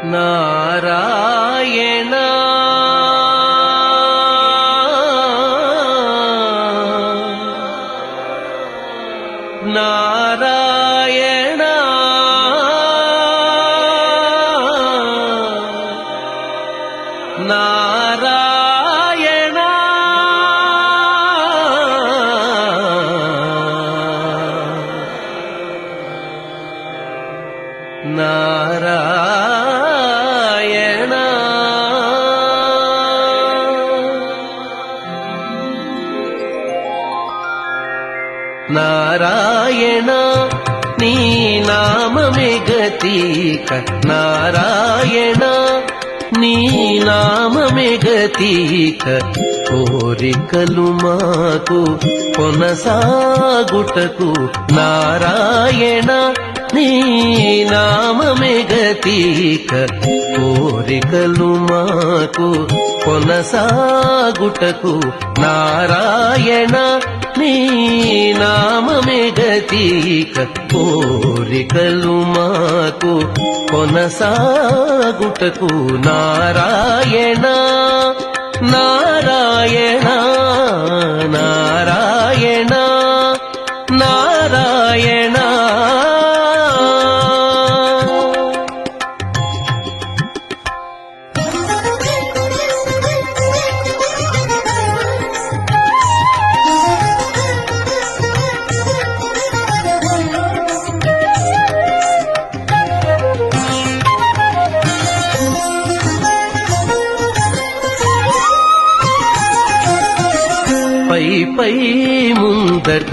నారాయణ నారాయణ నారాయణ నారాయణ నారాయణ నీ నామమే గతిక నారాయణ నీ నామమే గతిక కోరికలు మాకు కొనసాగుటకు నారాయణ నీ నామమే గతిక కోరికలు మాకు కొనసాగుటకు నారాయణ నీ నామమే గతిక కోరికలు మాకు కొనసాగుటకు నారాయణ నారాయణ నారాయణ నారాయణ పై పై ముందట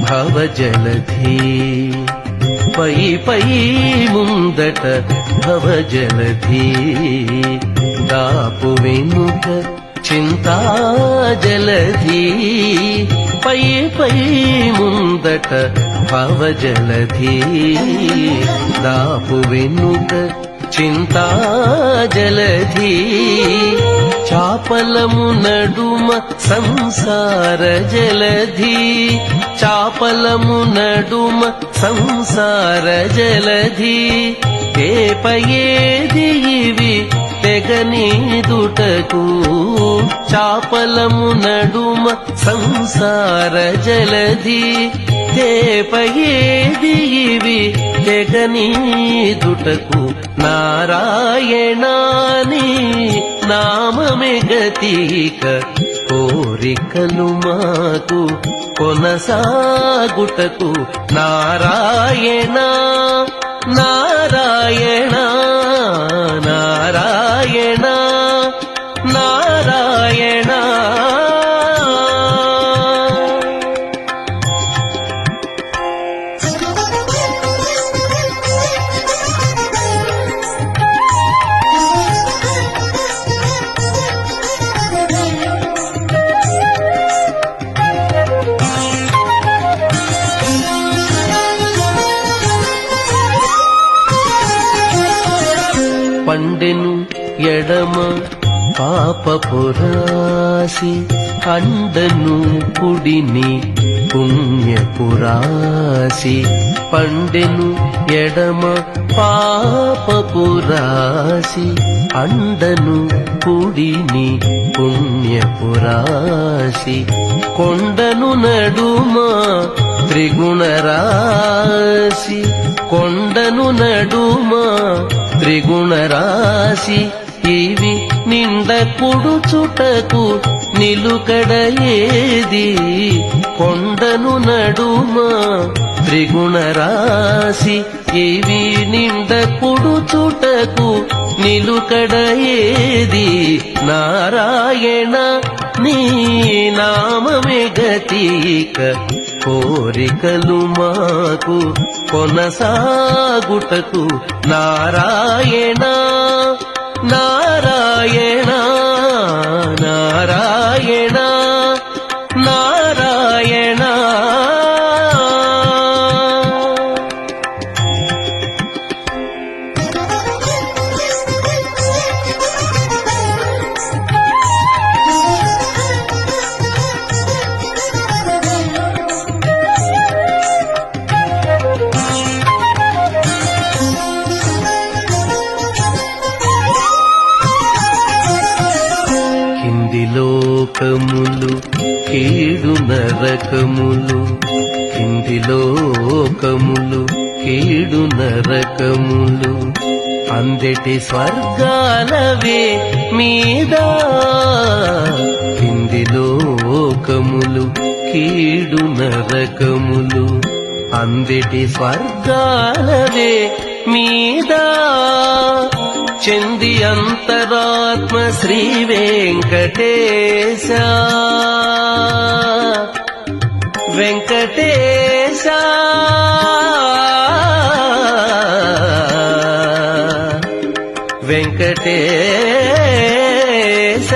భవజలధి పై పై ముందట భవజలధి దాపు వెనుక చింతాజలధి పై పై ముందట భవజలధి దాపు వెనుక చింతాజలధి చాపలము నడుమ సంసార జలధి చాపలము నడుమ సంసార జలధి తేపయేది ఇవి తెగనీదుటకు చాపలము నడుమ సంసార జలధి తేపయేది ఇవి తెగనీదుటకు నారాయణాని నామమే గతిక కోరికలు మాకు కొనసాగుటకు నారాయణ నారాయణ నారాయణ నారాయణ పండెను ఎడమ పాపపురాసి అండను కుడిని పుణ్యపురాసి పండెను ఎడమ పాపపురాసి అండను కుడిని పుణ్యపురాసి కొండను నడుమ త్రిగుణరాశి కొండను నడుమ త్రిగుణరాశి ఇవి నిండ కుడుచుటకు నిలుకడ ఏది కొండను నడుమ త్రిగుణరాశి ఇవి నిండ కుడుచుటకు నిలుకడ ఏది నారాయణ నీ నామమే గతిక కోరికలు మాకు కొనసాగుటకు నారాయణ నారాయణ నారాయణ నారాయణ లోకములు కీడు నరకములు కింది లోకములు కీడు నరకములు అందెటి స్వర్గాలవే మీద కింది లోకములు కీడు నరకములు అందెటి స్వర్గాలవే మీద చెంది అంతరాత్మ శ్రీ వెంకటేశ వెంకటేశ వెంకటేశ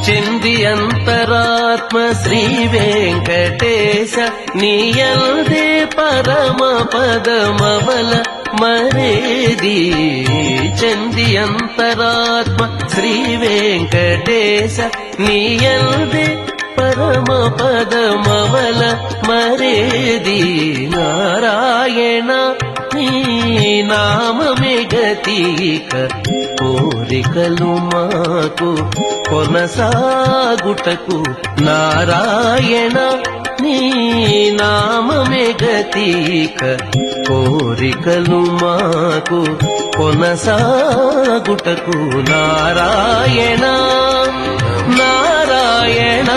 చెంది అంతరాత్మ శ్రీ వెంకటేశ నీయందే పరమ పదమవల మరేది చెంది అంతరాత్మ శ్రీ వెంకటేశ నీయందే పరమ పదమవల మరేది నారాయణ నీ నామమే గతిక కోరికలు మాకు కొనసాగుటకు నారాయణ నీ నామమే గతిక కోరికలు మాకు కొనసాగుటకు నారాయణ నారాయణ